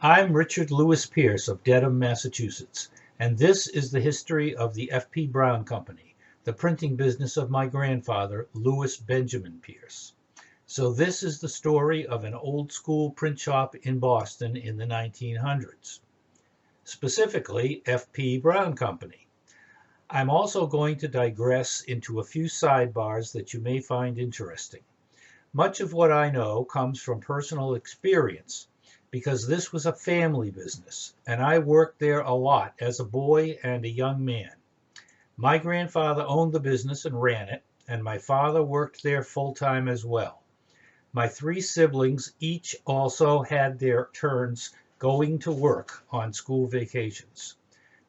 I'm Richard Lewis Pierce of Dedham, Massachusetts, and this is the history of the F.P. Brown Company, the printing business of my grandfather, Lewis Benjamin Pierce. So this is the story of an old-school print shop in Boston in the 1900s, specifically F.P. Brown Company. I'm also going to digress into a few sidebars that you may find interesting. Much of what I know comes from personal experience, because this was a family business, and I worked there a lot as a boy and a young man. My grandfather owned the business and ran it, and my father worked there full-time as well. My three siblings each also had their turns going to work on school vacations.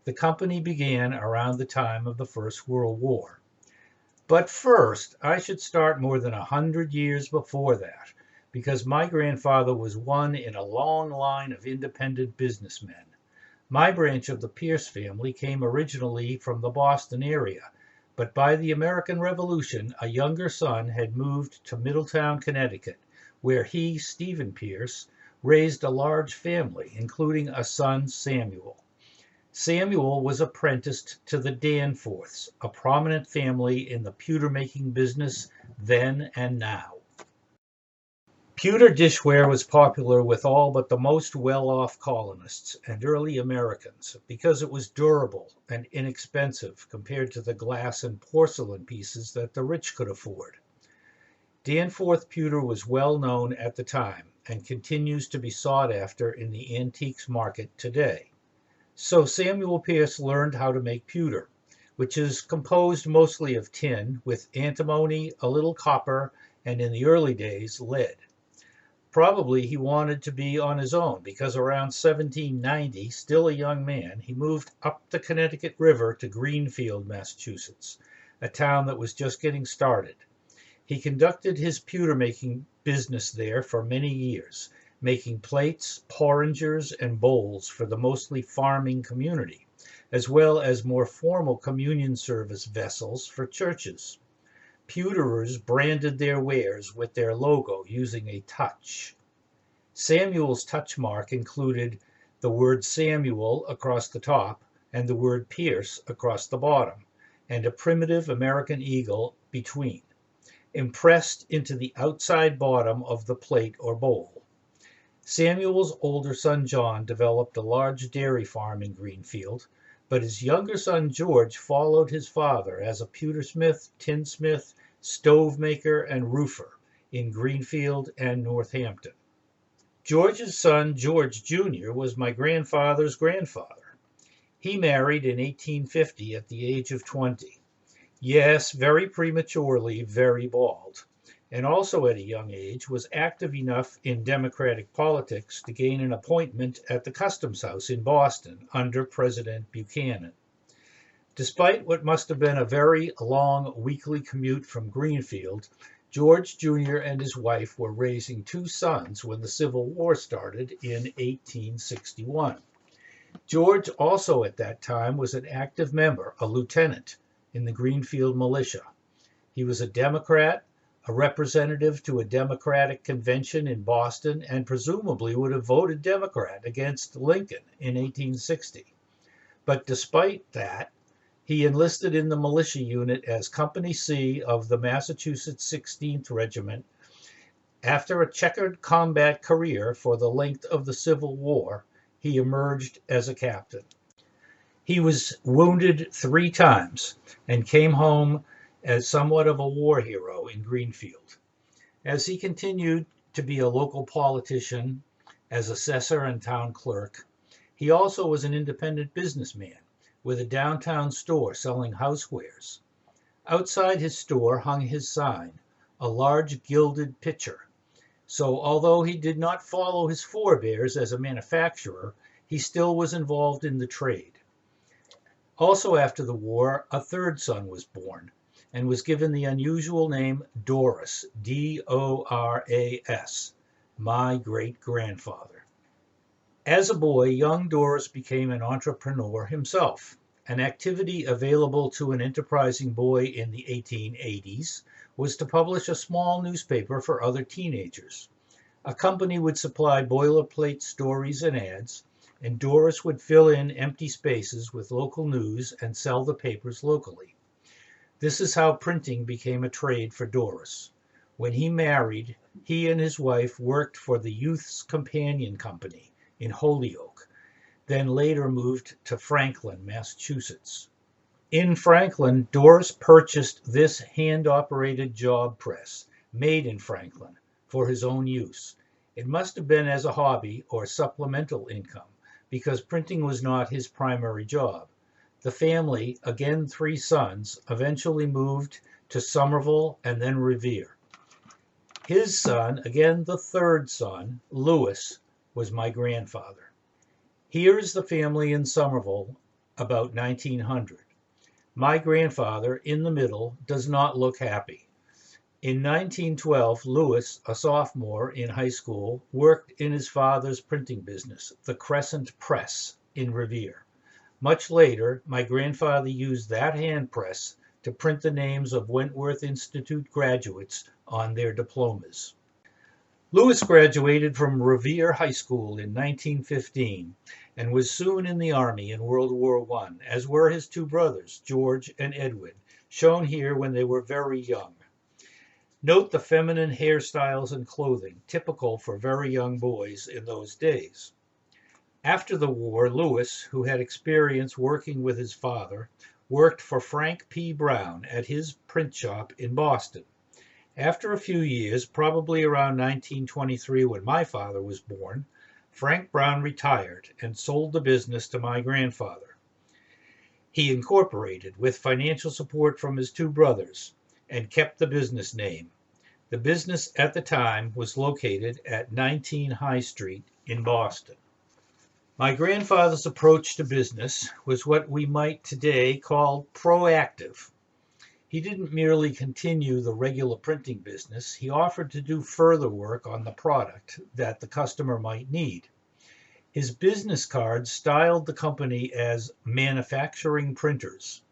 The company began around the time of the First World War. But first, I should start more than 100 years before that, because my grandfather was one in a long line of independent businessmen. My branch of the Pierce family came originally from the Boston area, but by the American Revolution, a younger son had moved to Middletown, Connecticut, where he, Stephen Pierce, raised a large family, including a son, Samuel. Samuel was apprenticed to the Danforths, a prominent family in the pewter-making business then and now. Pewter dishware was popular with all but the most well-off colonists and early Americans because it was durable and inexpensive compared to the glass and porcelain pieces that the rich could afford. Danforth pewter was well known at the time and continues to be sought after in the antiques market today. So Samuel Pierce learned how to make pewter, which is composed mostly of tin with antimony, a little copper, and in the early days, lead. Probably he wanted to be on his own because around 1790, still a young man, he moved up the Connecticut River to Greenfield, Massachusetts, a town that was just getting started. He conducted his pewter-making business there for many years, making plates, porringers, and bowls for the mostly farming community, as well as more formal communion service vessels for churches. Pewterers branded their wares with their logo using a touch. Samuel's touch mark included the word Samuel across the top and the word Pierce across the bottom, and a primitive American eagle between, impressed into the outside bottom of the plate or bowl. Samuel's older son John developed a large dairy farm in Greenfield, but his younger son George followed his father as a pewtersmith, tinsmith, stove maker, and roofer in Greenfield and Northampton. George's son George Jr. was my grandfather's grandfather. He married in 1850 at the age of 20. Yes, very prematurely, very bald, and also at a young age was active enough in Democratic politics to gain an appointment at the Customs House in Boston under President Buchanan. Despite what must have been a very long weekly commute from Greenfield, George Jr. and his wife were raising two sons when the Civil War started in 1861. George also at that time was an active member, a lieutenant, in the Greenfield militia. He was a Democrat, a representative to a Democratic convention in Boston, and presumably would have voted Democrat against Lincoln in 1860. But despite that, he enlisted in the militia unit as Company C of the Massachusetts 16th Regiment. After a checkered combat career for the length of the Civil War, he emerged as a captain. He was wounded 3 times and came home as somewhat of a war hero in Greenfield. As he continued to be a local politician, as assessor and town clerk, he also was an independent businessman with a downtown store selling housewares. Outside his store hung his sign, a large gilded pitcher. So although he did not follow his forebears as a manufacturer, he still was involved in the trade. Also after the war, a third son was born and was given the unusual name Doris, D-O-R-A-S, my great-grandfather. As a boy, young Doris became an entrepreneur himself, an activity available to an enterprising boy in the 1880s was to publish a small newspaper for other teenagers. A company would supply boilerplate stories and ads, and Doris would fill in empty spaces with local news and sell the papers locally. This is how printing became a trade for Doris. When he married, he and his wife worked for the Youth's Companion Company in Holyoke, then later moved to Franklin, Massachusetts. In Franklin, Doris purchased this hand-operated job press, made in Franklin, for his own use. It must have been as a hobby or supplemental income, because printing was not his primary job. The family, again 3 sons, eventually moved to Somerville and then Revere. His son, again the 3rd son, Louis, was my grandfather. Here is the family in Somerville about 1900. My grandfather, in the middle, does not look happy. In 1912, Louis, a sophomore in high school, worked in his father's printing business, the Crescent Press, in Revere. Much later, my grandfather used that hand press to print the names of Wentworth Institute graduates on their diplomas. Louis graduated from Revere High School in 1915 and was soon in the Army in World War I, as were his 2 brothers, George and Edwin, shown here when they were very young. Note the feminine hairstyles and clothing, typical for very young boys in those days. After the war, Louis, who had experience working with his father, worked for Frank P. Brown at his print shop in Boston. After a few years, probably around 1923 when my father was born, Frank Brown retired and sold the business to my grandfather. He incorporated with financial support from his 2 brothers and kept the business name. The business at the time was located at 19 High Street in Boston. My grandfather's approach to business was what we might today call proactive. He didn't merely continue the regular printing business, he offered to do further work on the product that the customer might need. His business cards styled the company as manufacturing printers.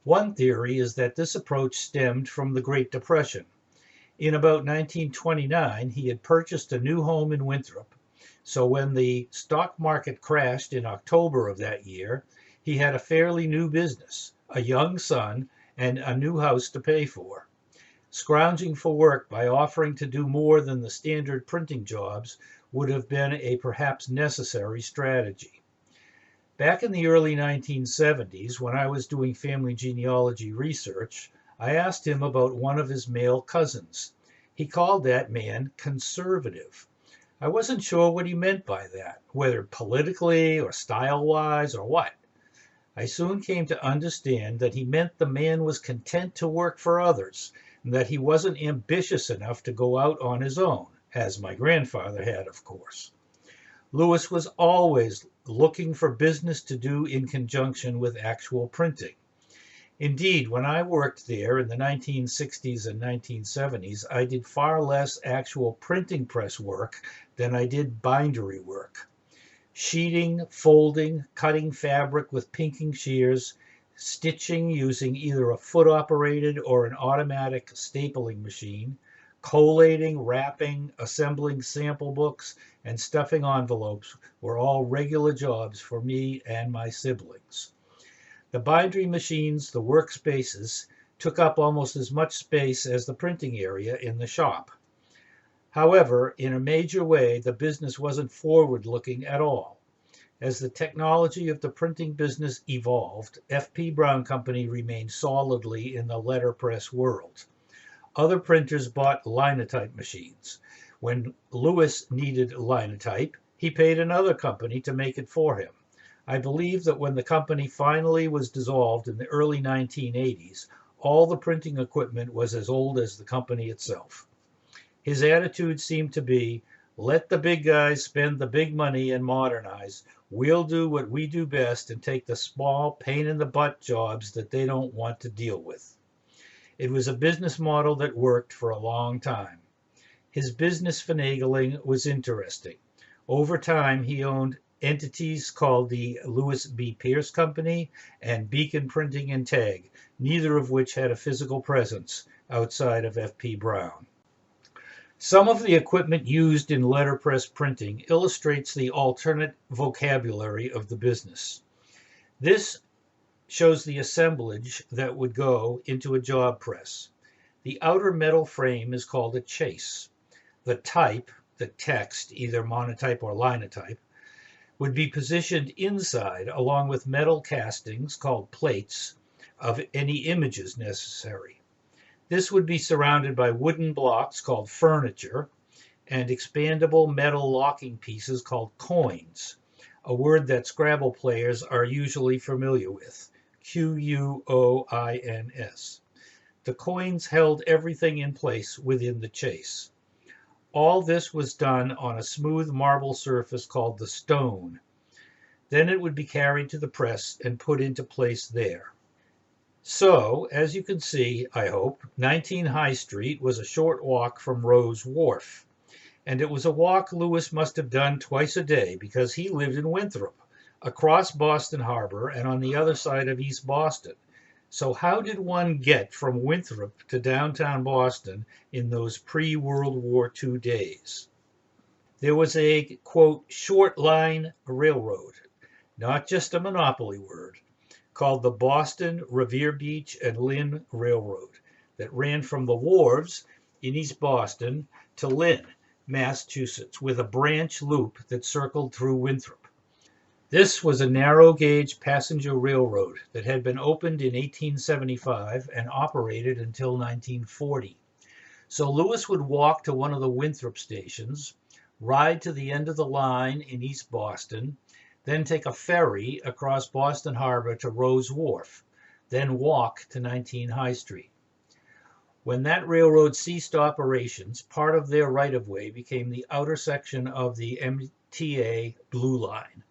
One theory is that this approach stemmed from the Great Depression. In about 1929, he had purchased a new home in Winthrop, so when the stock market crashed in October of that year, he had a fairly new business, a young son, and a new house to pay for. Scrounging for work by offering to do more than the standard printing jobs would have been a perhaps necessary strategy. Back in the early 1970s, when I was doing family genealogy research, I asked him about one of his male cousins. He called that man conservative. I wasn't sure what he meant by that, whether politically or style-wise or what. I soon came to understand that he meant the man was content to work for others, and that he wasn't ambitious enough to go out on his own, as my grandfather had, of course. Louis was always looking for business to do in conjunction with actual printing. Indeed, when I worked there in the 1960s and 1970s, I did far less actual printing press work than I did bindery work. Sheeting, folding, cutting fabric with pinking shears, stitching using either a foot-operated or an automatic stapling machine, collating, wrapping, assembling sample books, and stuffing envelopes were all regular jobs for me and my siblings. The bindery machines, the workspaces, took up almost as much space as the printing area in the shop. However, in a major way, the business wasn't forward-looking at all. As the technology of the printing business evolved, F.P. Brown Company remained solidly in the letterpress world. Other printers bought linotype machines. When Louis needed linotype, he paid another company to make it for him. I believe that when the company finally was dissolved in the early 1980s, all the printing equipment was as old as the company itself. His attitude seemed to be, let the big guys spend the big money and modernize. We'll do what we do best and take the small pain-in-the-butt jobs that they don't want to deal with. It was a business model that worked for a long time. His business finagling was interesting. Over time, he owned entities called the Louis B. Pierce Company and Beacon Printing and Tag, neither of which had a physical presence outside of F.P. Brown. Some of the equipment used in letterpress printing illustrates the alternate vocabulary of the business. This shows the assemblage that would go into a job press. The outer metal frame is called a chase. The type, the text, either monotype or linotype, would be positioned inside along with metal castings called plates of any images necessary. This would be surrounded by wooden blocks called furniture and expandable metal locking pieces called coins, a word that Scrabble players are usually familiar with, Quoins. The coins held everything in place within the chase. All this was done on a smooth marble surface called the stone. Then it would be carried to the press and put into place there. So, as you can see, I hope, 19 High Street was a short walk from Rose Wharf. And it was a walk Lewis must have done twice a day because he lived in Winthrop, across Boston Harbor and on the other side of East Boston. So how did one get from Winthrop to downtown Boston in those pre-World War II days? There was a, quote, short line railroad, not just a monopoly word, called the Boston, Revere Beach, and Lynn Railroad that ran from the wharves in East Boston to Lynn, Massachusetts, with a branch loop that circled through Winthrop. This was a narrow gauge passenger railroad that had been opened in 1875 and operated until 1940. So Lewis would walk to one of the Winthrop stations, ride to the end of the line in East Boston, then take a ferry across Boston Harbor to Rose Wharf, then walk to 19 High Street. When that railroad ceased operations, part of their right-of-way became the outer section of the MTA Blue Line.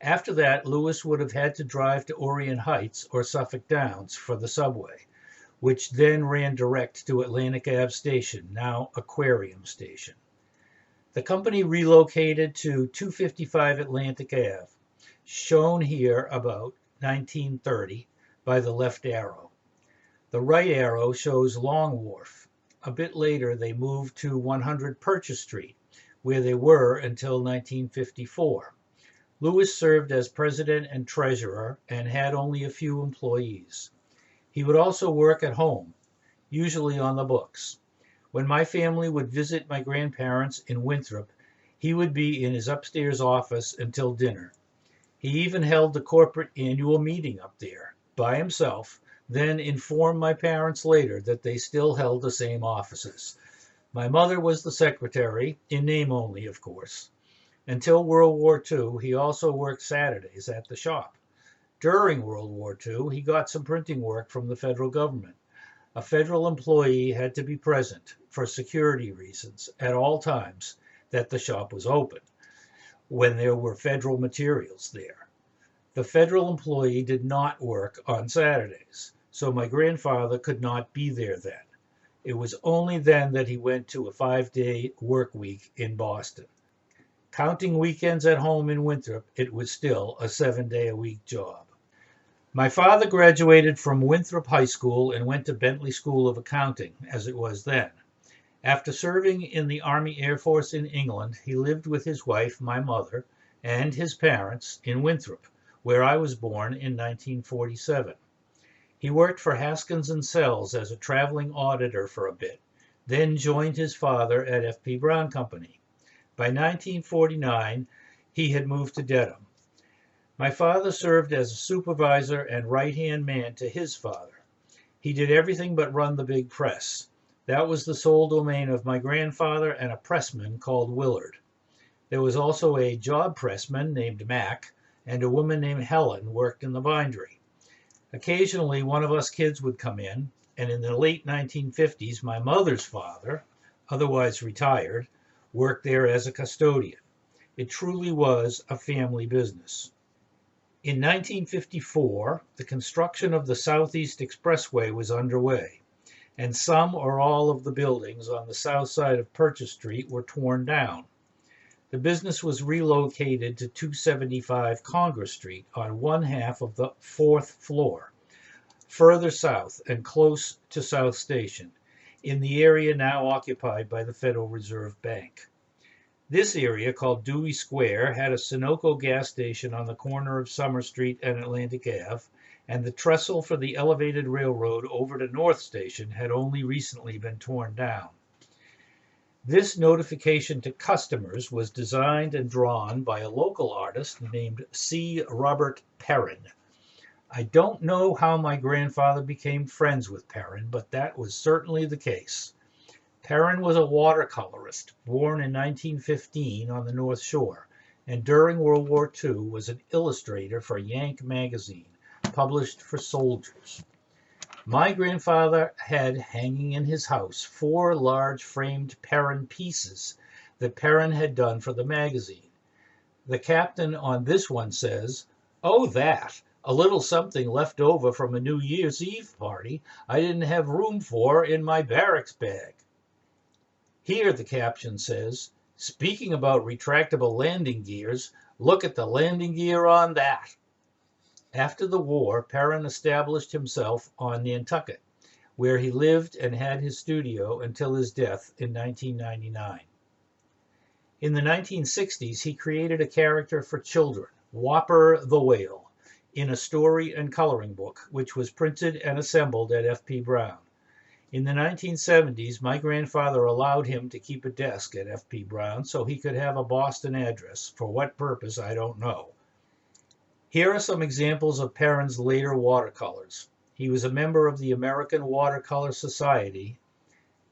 After that, Lewis would have had to drive to Orient Heights or Suffolk Downs for the subway, which then ran direct to Atlantic Ave Station, now Aquarium Station. The company relocated to 255 Atlantic Ave, shown here about 1930 by the left arrow. The right arrow shows Long Wharf. A bit later, they moved to 100 Purchase Street, where they were until 1954. Lewis served as president and treasurer and had only a few employees. He would also work at home, usually on the books. When my family would visit my grandparents in Winthrop, he would be in his upstairs office until dinner. He even held the corporate annual meeting up there by himself, then informed my parents later that they still held the same offices. My mother was the secretary, in name only, of course. Until World War II, he also worked Saturdays at the shop. During World War II, he got some printing work from the federal government. A federal employee had to be present for security reasons at all times that the shop was open, when there were federal materials there. The federal employee did not work on Saturdays, so my grandfather could not be there then. It was only then that he went to a 5-day work week in Boston. Counting weekends at home in Winthrop, it was still a 7-day-a-week job. My father graduated from Winthrop High School and went to Bentley School of Accounting, as it was then. After serving in the Army Air Force in England, he lived with his wife, my mother, and his parents in Winthrop, where I was born in 1947. He worked for Haskins and Sells as a traveling auditor for a bit, then joined his father at F.P. Brown Company. By 1949, he had moved to Dedham. My father served as a supervisor and right-hand man to his father. He did everything but run the big press. That was the sole domain of my grandfather and a pressman called Willard. There was also a job pressman named Mac, and a woman named Helen worked in the bindery. Occasionally, one of us kids would come in, and in the late 1950s, my mother's father, otherwise retired, worked there as a custodian. It truly was a family business. In 1954, the construction of the Southeast Expressway was underway, and some or all of the buildings on the south side of Purchase Street were torn down. The business was relocated to 275 Congress Street on one half of the 4th floor, further south and close to South Station. in the area now occupied by the Federal Reserve Bank. This area, called Dewey Square, had a Sunoco gas station on the corner of Summer Street and Atlantic Ave, and the trestle for the elevated railroad over to North Station had only recently been torn down. This notification to customers was designed and drawn by a local artist named C. Robert Perrin. I don't know how my grandfather became friends with Perrin, but that was certainly the case. Perrin was a watercolorist, born in 1915 on the North Shore, and during World War II was an illustrator for Yank magazine, published for soldiers. My grandfather had hanging in his house 4 large framed Perrin pieces that Perrin had done for the magazine. The captain on this one says, "Oh, that, a little something left over from a New Year's Eve party I didn't have room for in my barracks bag." Here the caption says, "Speaking about retractable landing gears, look at the landing gear on that." After the war, Perrin established himself on Nantucket, where he lived and had his studio until his death in 1999. In the 1960s, he created a character for children, Whopper the Whale, in a story and coloring book, which was printed and assembled at F.P. Brown. In the 1970s, my grandfather allowed him to keep a desk at F.P. Brown so he could have a Boston address. For what purpose, I don't know. Here are some examples of Perrin's later watercolors. He was a member of the American Watercolor Society,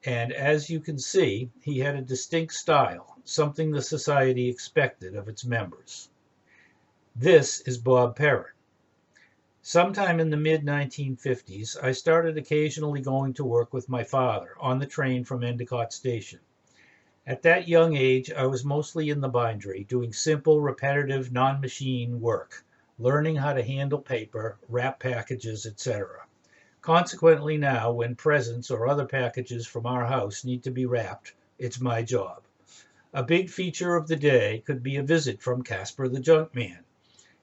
and as you can see, he had a distinct style, something the society expected of its members. This is Bob Perrin. Sometime in the mid-1950s, I started occasionally going to work with my father on the train from Endicott Station. At that young age, I was mostly in the bindery, doing simple, repetitive, non-machine work, learning how to handle paper, wrap packages, etc. Consequently now, when presents or other packages from our house need to be wrapped, it's my job. A big feature of the day could be a visit from Casper the Junk Man.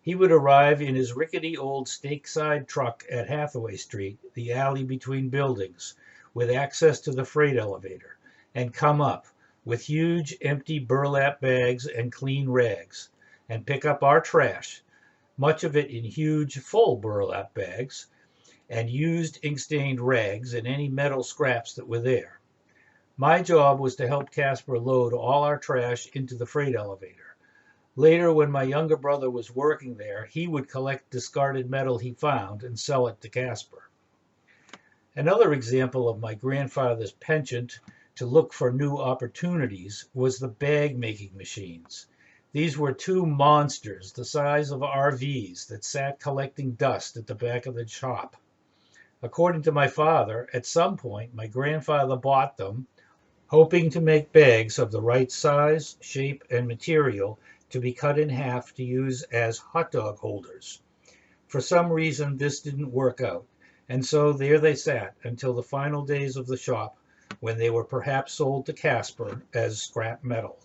He would arrive in his rickety old stake-side truck at Hathaway Street, the alley between buildings, with access to the freight elevator, and come up with huge empty burlap bags and clean rags, and pick up our trash, much of it in huge, full burlap bags, and used ink-stained rags and any metal scraps that were there. My job was to help Casper load all our trash into the freight elevator. Later, when my younger brother was working there, he would collect discarded metal he found and sell it to Casper. Another example of my grandfather's penchant to look for new opportunities was the bag-making machines. These were 2 monsters the size of RVs that sat collecting dust at the back of the shop. According to my father, at some point my grandfather bought them, hoping to make bags of the right size, shape, and material to be cut in half to use as hot dog holders. For some reason, this didn't work out, and so there they sat until the final days of the shop, when they were perhaps sold to Casper as scrap metal.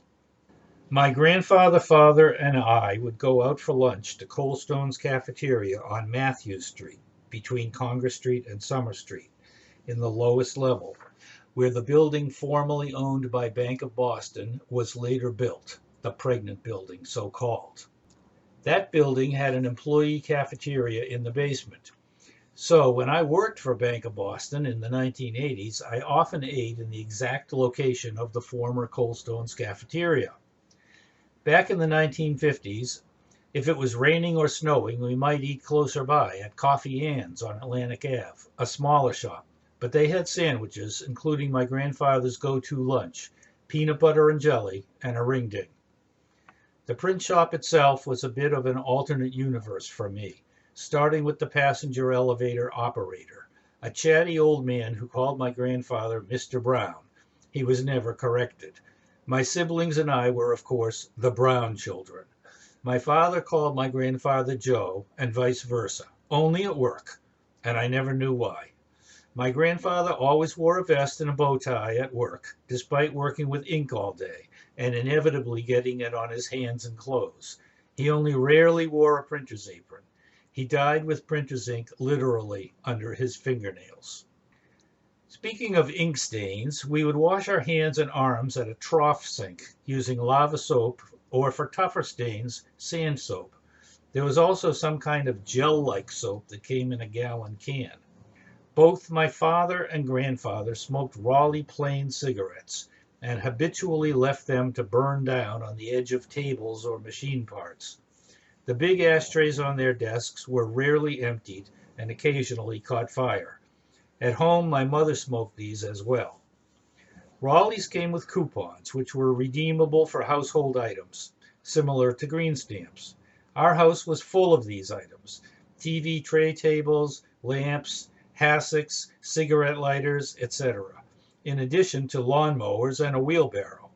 My grandfather, father, and I would go out for lunch to Coldstone's Cafeteria on Matthews Street, between Congress Street and Summer Street, in the lowest level, where the building formerly owned by Bank of Boston was later built, the pregnant building, so called. That building had an employee cafeteria in the basement. So when I worked for Bank of Boston in the 1980s, I often ate in the exact location of the former Coldstone's Cafeteria. Back in the 1950s, if it was raining or snowing, we might eat closer by at Coffee Ann's on Atlantic Ave, a smaller shop, but they had sandwiches, including my grandfather's go-to lunch, peanut butter and jelly, and a ring ding. The print shop itself was a bit of an alternate universe for me, starting with the passenger elevator operator, a chatty old man who called my grandfather Mr. Brown. He was never corrected. My siblings and I were, of course, the Brown children. My father called my grandfather Joe, and vice versa, only at work, and I never knew why. My grandfather always wore a vest and a bow tie at work, despite working with ink all day, and inevitably getting it on his hands and clothes. He only rarely wore a printer's apron. He died with printer's ink literally under his fingernails. Speaking of ink stains, we would wash our hands and arms at a trough sink using lava soap, or for tougher stains, sand soap. There was also some kind of gel-like soap that came in a gallon can. Both my father and grandfather smoked Raleigh plain cigarettes and habitually left them to burn down on the edge of tables or machine parts. The big ashtrays on their desks were rarely emptied and occasionally caught fire. At home, my mother smoked these as well. Raleighs came with coupons, which were redeemable for household items, similar to green stamps. Our house was full of these items: TV tray tables, lamps, hassocks, cigarette lighters, etc., in addition to lawnmowers and a wheelbarrow.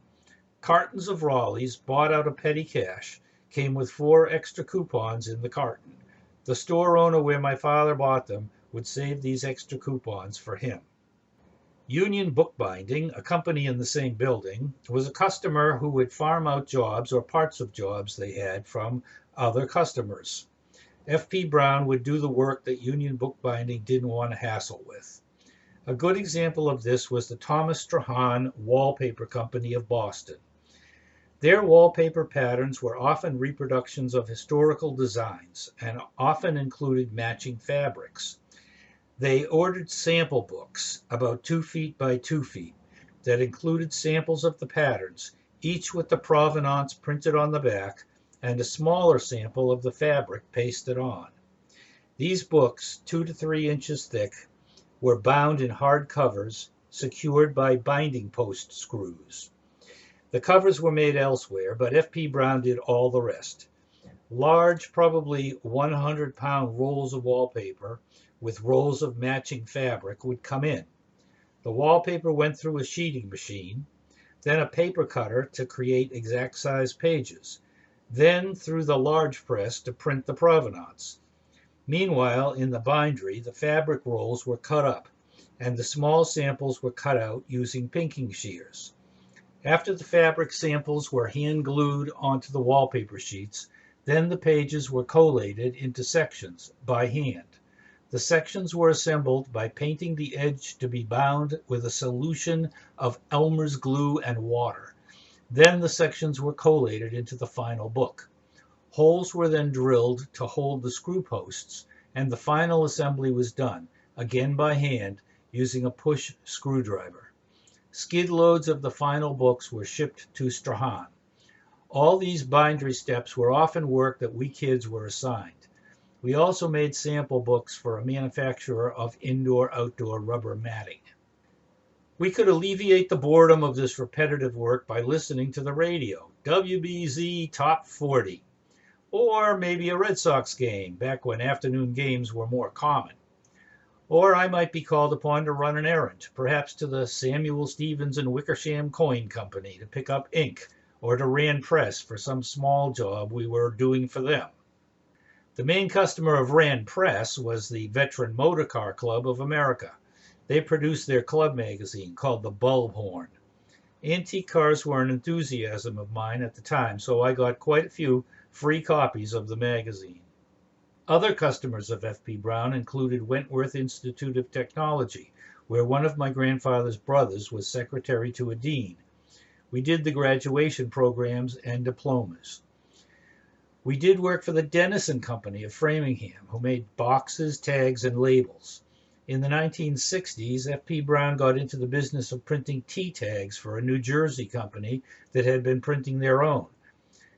Cartons of Raleighs, bought out of petty cash, came with 4 extra coupons in the carton. The store owner where my father bought them would save these extra coupons for him. Union Bookbinding, a company in the same building, was a customer who would farm out jobs or parts of jobs they had from other customers. F.P. Brown would do the work that Union Bookbinding didn't want to hassle with. A good example of this was the Thomas Strahan Wallpaper Company of Boston. Their wallpaper patterns were often reproductions of historical designs and often included matching fabrics. They ordered sample books, about 2 feet by 2 feet, that included samples of the patterns, each with the provenance printed on the back, and a smaller sample of the fabric pasted on. These books, 2 to 3 inches thick, were bound in hard covers, secured by binding post screws. The covers were made elsewhere, but F.P. Brown did all the rest. Large, probably 100-pound rolls of wallpaper with rolls of matching fabric would come in. The wallpaper went through a sheeting machine, then a paper cutter to create exact size pages, then through the large press to print the provenance. Meanwhile, in the bindery, the fabric rolls were cut up, and the small samples were cut out using pinking shears. After the fabric samples were hand glued onto the wallpaper sheets, then the pages were collated into sections by hand. The sections were assembled by painting the edge to be bound with a solution of Elmer's glue and water. Then the sections were collated into the final book. Holes were then drilled to hold the screw posts, and the final assembly was done, again by hand, using a push screwdriver. Skid loads of the final books were shipped to Strahan. All these bindery steps were often work that we kids were assigned. We also made sample books for a manufacturer of indoor-outdoor rubber matting. We could alleviate the boredom of this repetitive work by listening to the radio, WBZ Top 40, or maybe a Red Sox game, back when afternoon games were more common. Or I might be called upon to run an errand, perhaps to the Samuel Stevens and Wickersham Coin Company to pick up ink, or to Rand Press for some small job we were doing for them. The main customer of Rand Press was the Veteran Motor Car Club of America. They produced their club magazine called the Bulbhorn. Antique cars were an enthusiasm of mine at the time, so I got quite a few free copies of the magazine. Other customers of F.P. Brown included Wentworth Institute of Technology, where one of my grandfather's brothers was secretary to a dean. We did the graduation programs and diplomas. We did work for the Dennison Company of Framingham, who made boxes, tags, and labels. In the 1960s, F.P. Brown got into the business of printing T-tags for a New Jersey company that had been printing their own.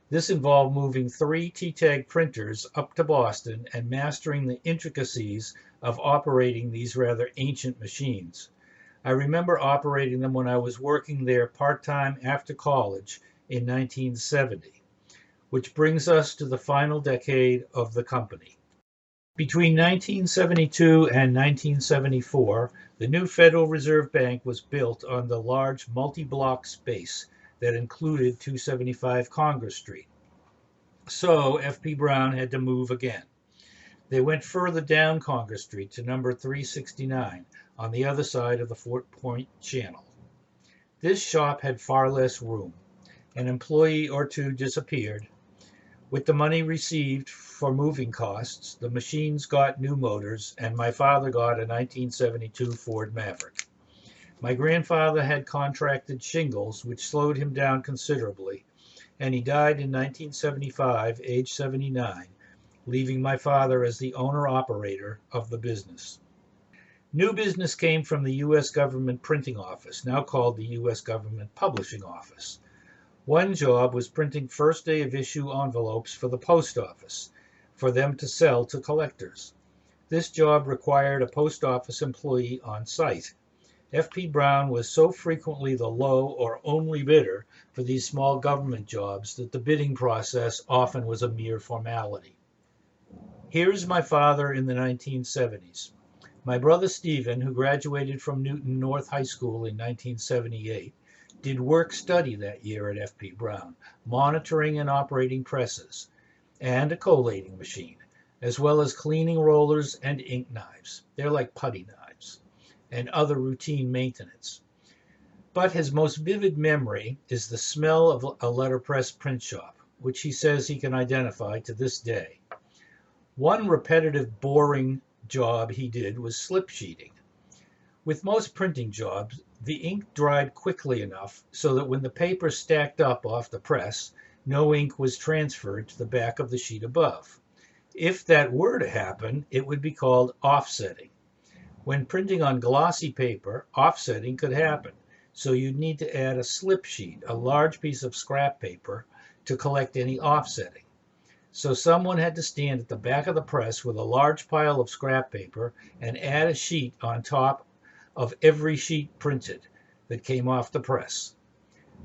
This involved moving 3 T-tag printers up to Boston and mastering the intricacies of operating these rather ancient machines. I remember operating them when I was working there part-time after college in 1970, which brings us to the final decade of the company. Between 1972 and 1974, the new Federal Reserve Bank was built on the large multi-block space that included 275 Congress Street. So F.P. Brown had to move again. They went further down Congress Street to number 369 on the other side of the Fort Point Channel. This shop had far less room. An employee or two disappeared. With the money received for moving costs, the machines got new motors, and my father got a 1972 Ford Maverick. My grandfather had contracted shingles, which slowed him down considerably, and he died in 1975, age 79, leaving my father as the owner-operator of the business. New business came from the U.S. Government Printing Office, now called the U.S. Government Publishing Office. One job was printing first day of issue envelopes for the post office, for them to sell to collectors. This job required a post office employee on site. F.P. Brown was so frequently the low or only bidder for these small government jobs that the bidding process often was a mere formality. Here's my father in the 1970s. My brother Stephen, who graduated from Newton North High School in 1978, did work study that year at F.P. Brown, monitoring and operating presses, and a collating machine, as well as cleaning rollers and ink knives. They're like putty knives, and other routine maintenance. But his most vivid memory is the smell of a letterpress print shop, which he says he can identify to this day. One repetitive, boring job he did was slip sheeting. With most printing jobs, the ink dried quickly enough so that when the paper stacked up off the press, no ink was transferred to the back of the sheet above. If that were to happen, it would be called offsetting. When printing on glossy paper, offsetting could happen, so you'd need to add a slip sheet, a large piece of scrap paper, to collect any offsetting. So someone had to stand at the back of the press with a large pile of scrap paper and add a sheet on top of every sheet printed that came off the press.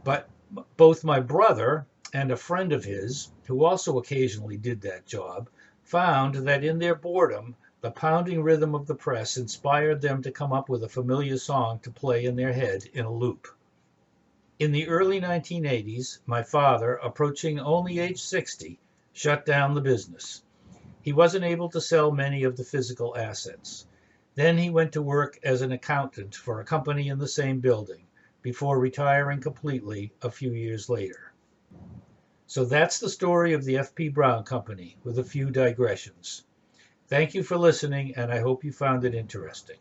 But both my brother and a friend of his, who also occasionally did that job, found that in their boredom, the pounding rhythm of the press inspired them to come up with a familiar song to play in their head in a loop. In the early 1980s, my father, approaching only age 60, shut down the business. He wasn't able to sell many of the physical assets. Then he went to work as an accountant for a company in the same building, before retiring completely a few years later. So that's the story of the F.P. Brown Company, with a few digressions. Thank you for listening, and I hope you found it interesting.